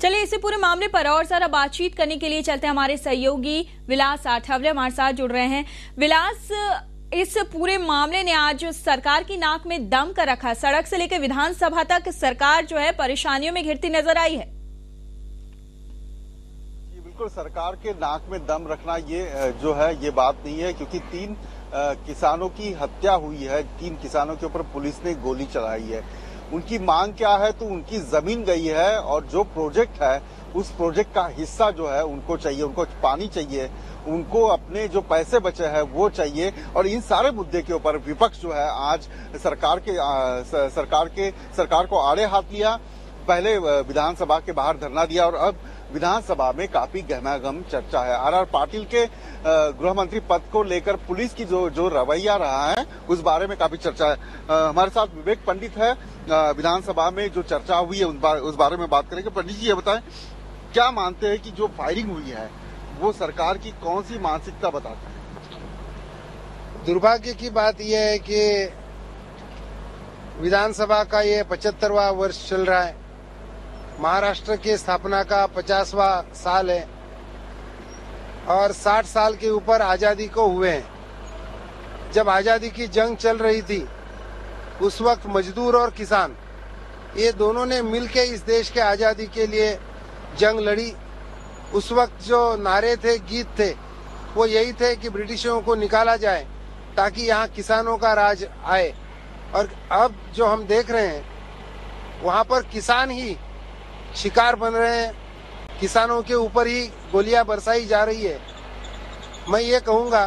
चलिए इसी पूरे मामले पर और सारा बातचीत करने के लिए चलते हैं हमारे सहयोगी विलास आठवले हमारे साथ जुड़ रहे हैं। विलास, इस पूरे मामले ने आज सरकार की नाक में दम कर रखा। सड़क से लेकर विधानसभा तक सरकार जो है परेशानियों में घिरती नजर आई है। बिल्कुल, सरकार के नाक में दम रखना ये जो है ये बात नहीं है, क्योंकि 3 किसानों की हत्या हुई है। 3 किसानों के ऊपर पुलिस ने गोली चलाई है। उनकी मांग क्या है? तो उनकी जमीन गई है और जो प्रोजेक्ट है उस प्रोजेक्ट का हिस्सा जो है उनको चाहिए, उनको पानी चाहिए, उनको अपने जो पैसे बचे हैं वो चाहिए। और इन सारे मुद्दे के ऊपर विपक्ष जो है आज सरकार को आड़े हाथ लिया। पहले विधानसभा के बाहर धरना दिया और अब विधानसभा में काफी गहमागम चर्चा है। आर पाटिल के गृह मंत्री पद को लेकर पुलिस की जो रवैया रहा है उस बारे में काफी चर्चा है। हमारे साथ विवेक पंडित है। विधानसभा में जो चर्चा हुई है उस बारे में बात करेंगे। पंडित जी, ये बताएं, क्या मानते हैं कि जो फायरिंग हुई है वो सरकार की कौन सी मानसिकता बताती है? दुर्भाग्य की बात यह है कि विधानसभा का ये 75वां वर्ष चल रहा है। महाराष्ट्र की स्थापना का 50वां साल है और 60 साल के ऊपर आजादी को हुए हैं। जब आजादी की जंग चल रही थी उस वक्त मजदूर और किसान ये दोनों ने मिलकर इस देश के आजादी के लिए जंग लड़ी। उस वक्त जो नारे थे, गीत थे, वो यही थे कि ब्रिटिशों को निकाला जाए ताकि यहाँ किसानों का राज आए। और अब जो हम देख रहे हैं वहाँ पर किसान ही शिकार बन रहे हैं, किसानों के ऊपर ही गोलियां बरसाई जा रही है। मैं ये कहूँगा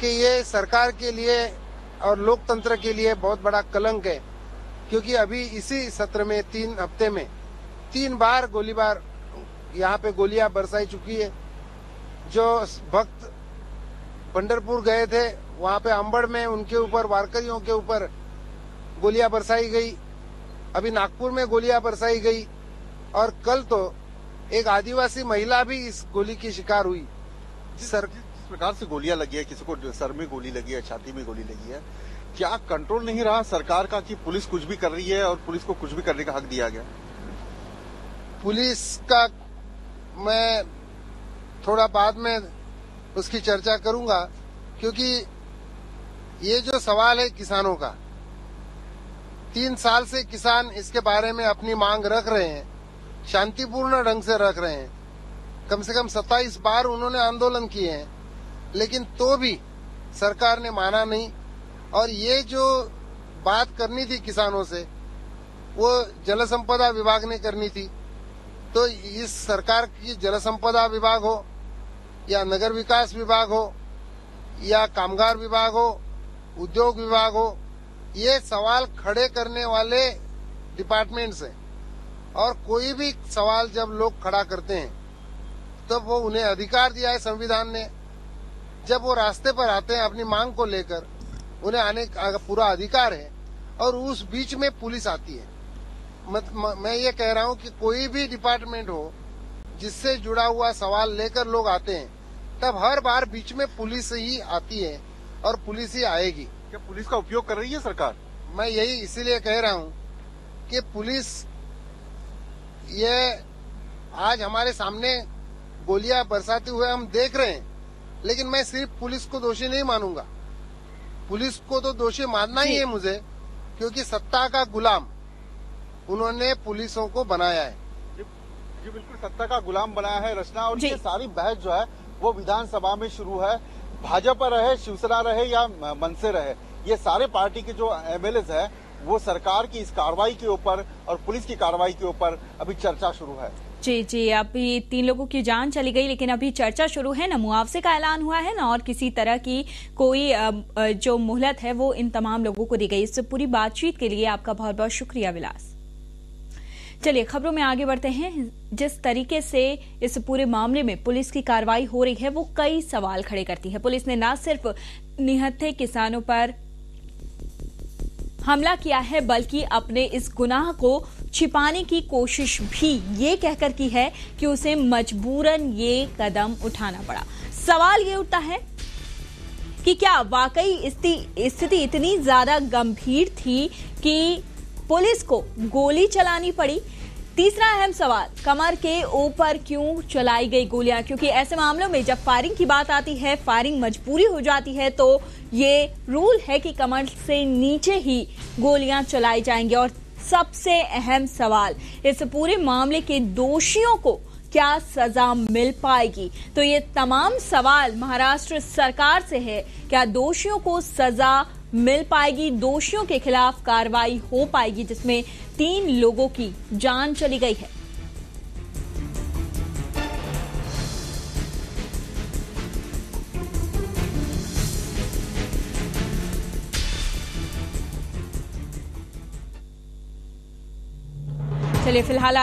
कि ये सरकार के लिए और लोकतंत्र के लिए बहुत बड़ा कलंक है, क्योंकि अभी इसी सत्र में 3 हफ्ते में 3 बार गोलीबार यहाँ पे गोलियां बरसाई चुकी है। जो भक्त पंढरपुर गए थे वहाँ पे अंबड़ में उनके ऊपर वारकरियों के ऊपर गोलियां बरसाई गई। अभी नागपुर में गोलियां बरसाई गई और कल तो एक आदिवासी महिला भी इस गोली की शिकार हुई। जिस प्रकार से गोलियां लगी है, किसी को सर में गोली लगी है, छाती में गोली लगी है, क्या कंट्रोल नहीं रहा सरकार का कि पुलिस कुछ भी कर रही है और पुलिस को कुछ भी करने का हक दिया गया? पुलिस का मैं थोड़ा बाद में उसकी चर्चा करूंगा, क्योंकि ये जो सवाल है किसानों का, 3 साल से किसान इसके बारे में अपनी मांग रख रहे हैं, शांतिपूर्ण ढंग से रख रहे हैं। कम से कम 27 बार उन्होंने आंदोलन किए हैं, लेकिन तो भी सरकार ने माना नहीं। और ये जो बात करनी थी किसानों से वो जल संपदा विभाग ने करनी थी। तो इस सरकार की जल संपदा विभाग हो या नगर विकास विभाग हो या कामगार विभाग हो, उद्योग विभाग हो, ये सवाल खड़े करने वाले डिपार्टमेंट्स हैं। और कोई भी सवाल जब लोग खड़ा करते हैं तब वो उन्हें अधिकार दिया है संविधान ने। जब वो रास्ते पर आते हैं अपनी मांग को लेकर, उन्हें आने का पूरा अधिकार है। और उस बीच में पुलिस आती है। मैं ये कह रहा हूँ कि कोई भी डिपार्टमेंट हो जिससे जुड़ा हुआ सवाल लेकर लोग आते हैं, तब हर बार बीच में पुलिस ही आती है और पुलिस ही आएगी। क्या पुलिस का उपयोग कर रही है सरकार? मैं यही इसीलिए कह रहा हूँ कि पुलिस ये आज हमारे सामने गोलियां बरसाते हुए हम देख रहे हैं, लेकिन मैं सिर्फ पुलिस को दोषी नहीं मानूंगा। पुलिस को तो दोषी मानना ही है मुझे, क्योंकि सत्ता का गुलाम उन्होंने पुलिसों को बनाया है। जी बिल्कुल, सत्ता का गुलाम बनाया है रचना। और ये सारी बहस जो है वो विधानसभा में शुरू है। भाजपा रहे, शिवसेना रहे या मनसे रहे, ये सारे पार्टी के जो एमएलएज है वो सरकार की इस कार्रवाई के ऊपर और पुलिस की कार्रवाई के ऊपर अभी चर्चा शुरू है। जी, अभी 3 लोगों की जान चली गई, लेकिन अभी चर्चा शुरू है। ना मुआवजे का ऐलान हुआ है, ना और किसी तरह की कोई जो मोहलत है वो इन तमाम लोगों को दी गई। इस पूरी बातचीत के लिए आपका बहुत बहुत शुक्रिया विलास। चलिए खबरों में आगे बढ़ते हैं। जिस तरीके से इस पूरे मामले में पुलिस की कार्रवाई हो रही है वो कई सवाल खड़े करती है। पुलिस ने न सिर्फ निहत्थे किसानों पर हमला किया है, बल्कि अपने इस गुनाह को छिपाने की कोशिश भी ये कहकर की है कि उसे मजबूरन ये कदम उठाना पड़ा। सवाल ये उठता है कि क्या वाकई स्थिति इतनी ज्यादा गंभीर थी कि पुलिस को गोली चलानी पड़ी, तीसरा अहम सवाल, कमर के ऊपर क्यों चलाई गई गोलियां? क्योंकि ऐसे मामलों में जब फायरिंग की बात आती है, फायरिंग मजबूरी हो जाती है, तो ये रूल है कि कमर से नीचे ही गोलियां चलाई जाएंगी। और सबसे अहम सवाल, इस पूरे मामले के दोषियों को क्या सजा मिल पाएगी? तो ये तमाम सवाल महाराष्ट्र सरकार से है। क्या दोषियों को सजा मिल पाएगी? दोषियों के खिलाफ कार्रवाई हो पाएगी, जिसमें 3 लोगों की जान चली गई है। चलिए फिलहाल